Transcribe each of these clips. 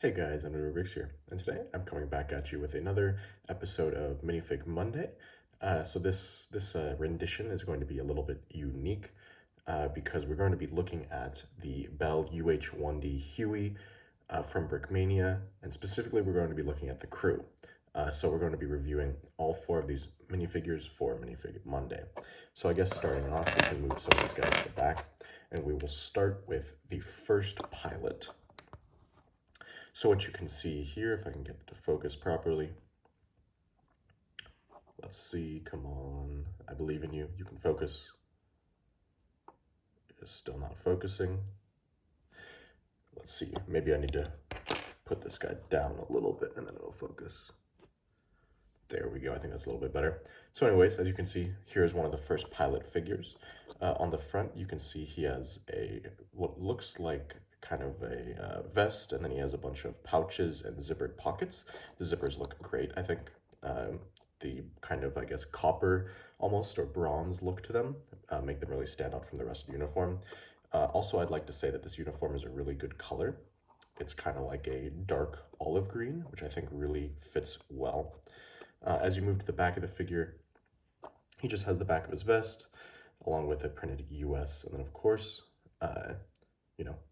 Hey guys, I'm Bricks here, and today I'm coming back at you with another episode of Minifig Monday. So this rendition is going to be a little bit unique because we're going to be looking at the Bell UH-1D Huey from Brickmania, and specifically we're going to be looking at the crew. So we're going to be reviewing all four of these minifigures for Minifig Monday. So I guess starting off, we can move some of these guys to the back, and we will start with the first pilot. So what you can see here, if I can get it to focus properly. Let's see, come on. I believe in you. You can focus. It's still not focusing. Let's see, maybe I need to put this guy down a little bit and then it'll focus. There we go, I think that's a little bit better. So anyways, as you can see, here's one of the first pilot figures. On the front, you can see he has what looks like kind of a vest, and then he has a bunch of pouches and zippered pockets. The zippers look great. I think the kind of, I guess, copper almost or bronze look to them make them really stand out from the rest of the uniform. Also, I'd like to say that this uniform is a really good color. It's kind of like a dark olive green, which I think really fits well. As you move to the back of the figure, he just has the back of his vest, along with a printed US, and then of course,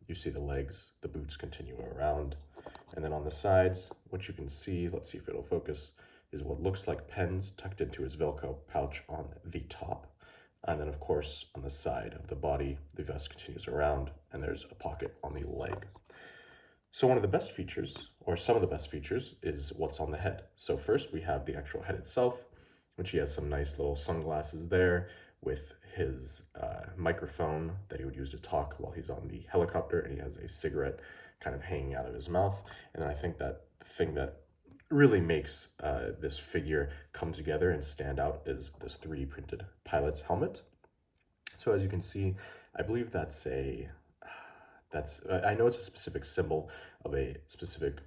you see the legs, the boots continue around, and then on the sides, what you can see, let's see if it'll focus, is what looks like pens tucked into his Velcro pouch on the top, and then of course, on the side of the body, the vest continues around, and there's a pocket on the leg. So one of the best features, or some of the best features, is what's on the head. So first we have the actual head itself, which he has some nice little sunglasses there with his microphone that he would use to talk while he's on the helicopter, and he has a cigarette kind of hanging out of his mouth. And then I think that the thing that really makes this figure come together and stand out is this 3D printed pilot's helmet. So as you can see, I believe I know it's a specific symbol of a specific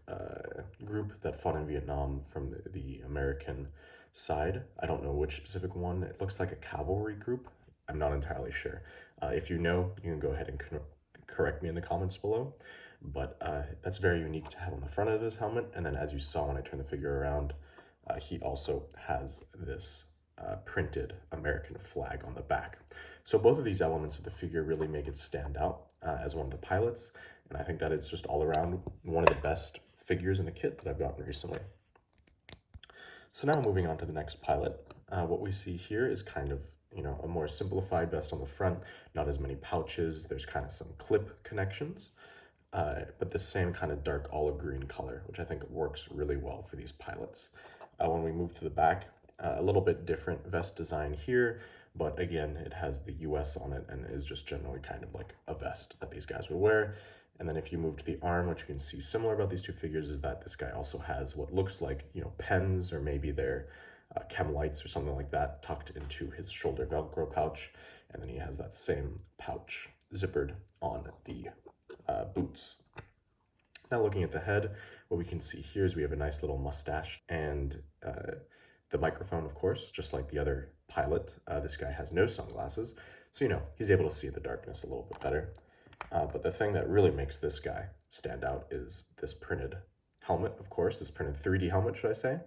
group that fought in Vietnam from the American side. I don't know which specific one. It looks like a cavalry group. I'm not entirely sure. If you know, you can go ahead and correct me in the comments below. But that's very unique to have on the front of his helmet. And then as you saw when I turned the figure around, he also has this printed American flag on the back. So both of these elements of the figure really make it stand out as one of the pilots, and I think that it's just all around one of the best figures in a kit that I've gotten recently. So now moving on to the next pilot, what we see here is kind of, a more simplified vest on the front, not as many pouches, there's kind of some clip connections, but the same kind of dark olive green color, which I think works really well for these pilots. When we move to the back, a little bit different vest design here, but again, it has the US on it and is just generally kind of like a vest that these guys would wear. And then if you move to the arm, what you can see similar about these two figures is that this guy also has what looks like, pens, or maybe they're chem lights or something like that tucked into his shoulder Velcro pouch. And then he has that same pouch zippered on the boots. Now looking at the head, what we can see here is we have a nice little mustache and the microphone, of course, just like the other pilot. This guy has no sunglasses, so he's able to see in the darkness a little bit better. But the thing that really makes this guy stand out is this printed helmet, of course, this printed 3D helmet, should I say.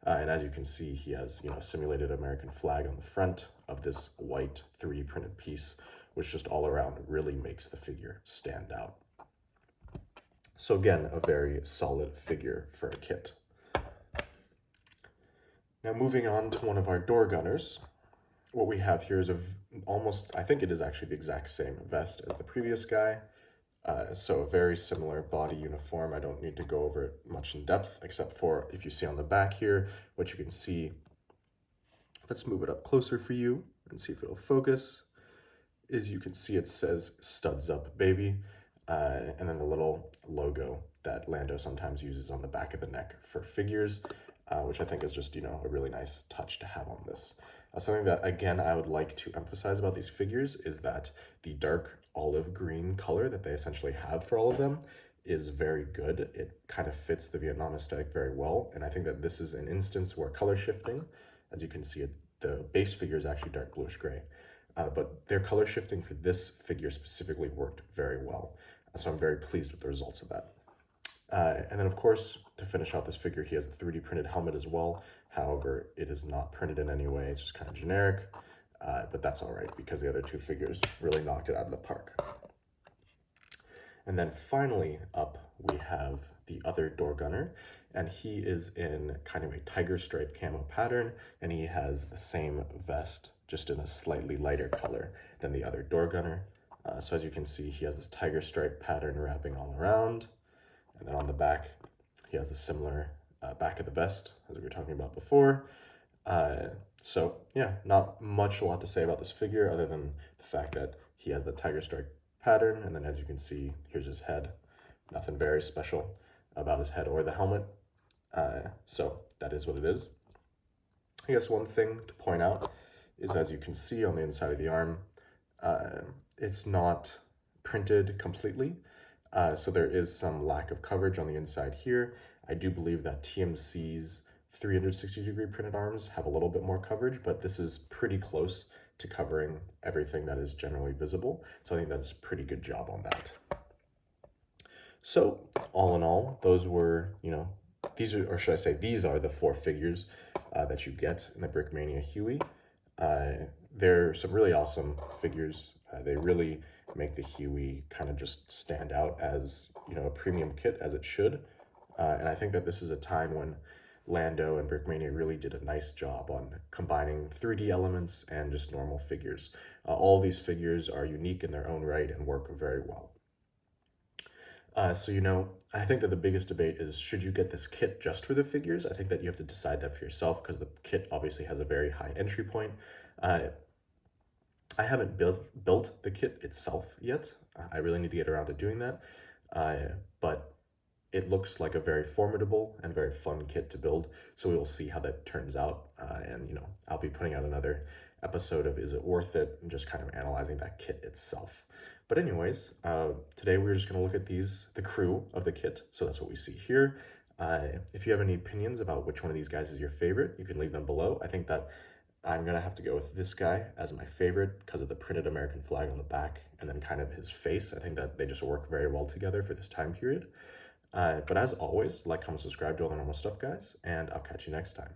And as you can see, he has, simulated American flag on the front of this white 3D printed piece, which just all around really makes the figure stand out. So again, a very solid figure for a kit. Now moving on to one of our door gunners, what we have here is almost, I think it is actually the exact same vest as the previous guy. So a very similar body uniform. I don't need to go over it much in depth, except for if you see on the back here, what you can see, let's move it up closer for you and see if it'll focus, is you can see it says "Studs Up, Baby," and then the little logo that Lando sometimes uses on the back of the neck for figures, which I think is just, a really nice touch to have on this. Something that, again, I would like to emphasize about these figures is that the dark olive green color that they essentially have for all of them is very good. It kind of fits the Vietnam aesthetic very well, and I think that this is an instance where color shifting, as you can see, the base figure is actually dark bluish gray, but their color shifting for this figure specifically worked very well. So I'm very pleased with the results of that. And then, of course, to finish off this figure, he has a 3D printed helmet as well. However, it is not printed in any way. It's just kind of generic, but that's all right because the other two figures really knocked it out of the park. And then finally up, we have the other door gunner, and he is in kind of a tiger stripe camo pattern, and he has the same vest, just in a slightly lighter color than the other door gunner. So as you can see, he has this tiger stripe pattern wrapping all around, and then on the back, he has the similar back of the vest as we were talking about before. So yeah, not much a lot to say about this figure other than the fact that he has the tiger stripe pattern, and then as you can see, here's his head. Nothing very special about his head or the helmet. So that is what it is. I guess one thing to point out is, as you can see on the inside of the arm, it's not printed completely. So there is some lack of coverage on the inside here. I do believe that TMC's 360-degree printed arms have a little bit more coverage, but this is pretty close to covering everything that is generally visible. So I think that's a pretty good job on that. So all in all, those were, these are, or should I say, these are the 4 figures that you get in the Brickmania Huey. They're some really awesome figures. They really make the Huey kind of just stand out as, a premium kit, as it should. And I think that this is a time when Lando and Brickmania really did a nice job on combining 3D elements and just normal figures. All these figures are unique in their own right and work very well. So, I think that the biggest debate is, should you get this kit just for the figures? I think that you have to decide that for yourself because the kit obviously has a very high entry point. I haven't built the kit itself yet. I really need to get around to doing that. But it looks like a very formidable and very fun kit to build. So we will see how that turns out. And, I'll be putting out another episode of Is It Worth It? And just kind of analyzing that kit itself. But anyways, today we're just going to look at the crew of the kit. So that's what we see here. If you have any opinions about which one of these guys is your favorite, you can leave them below. I think that I'm going to have to go with this guy as my favorite because of the printed American flag on the back and then kind of his face. I think that they just work very well together for this time period. But as always, like, comment, subscribe, do all the normal stuff, guys, and I'll catch you next time.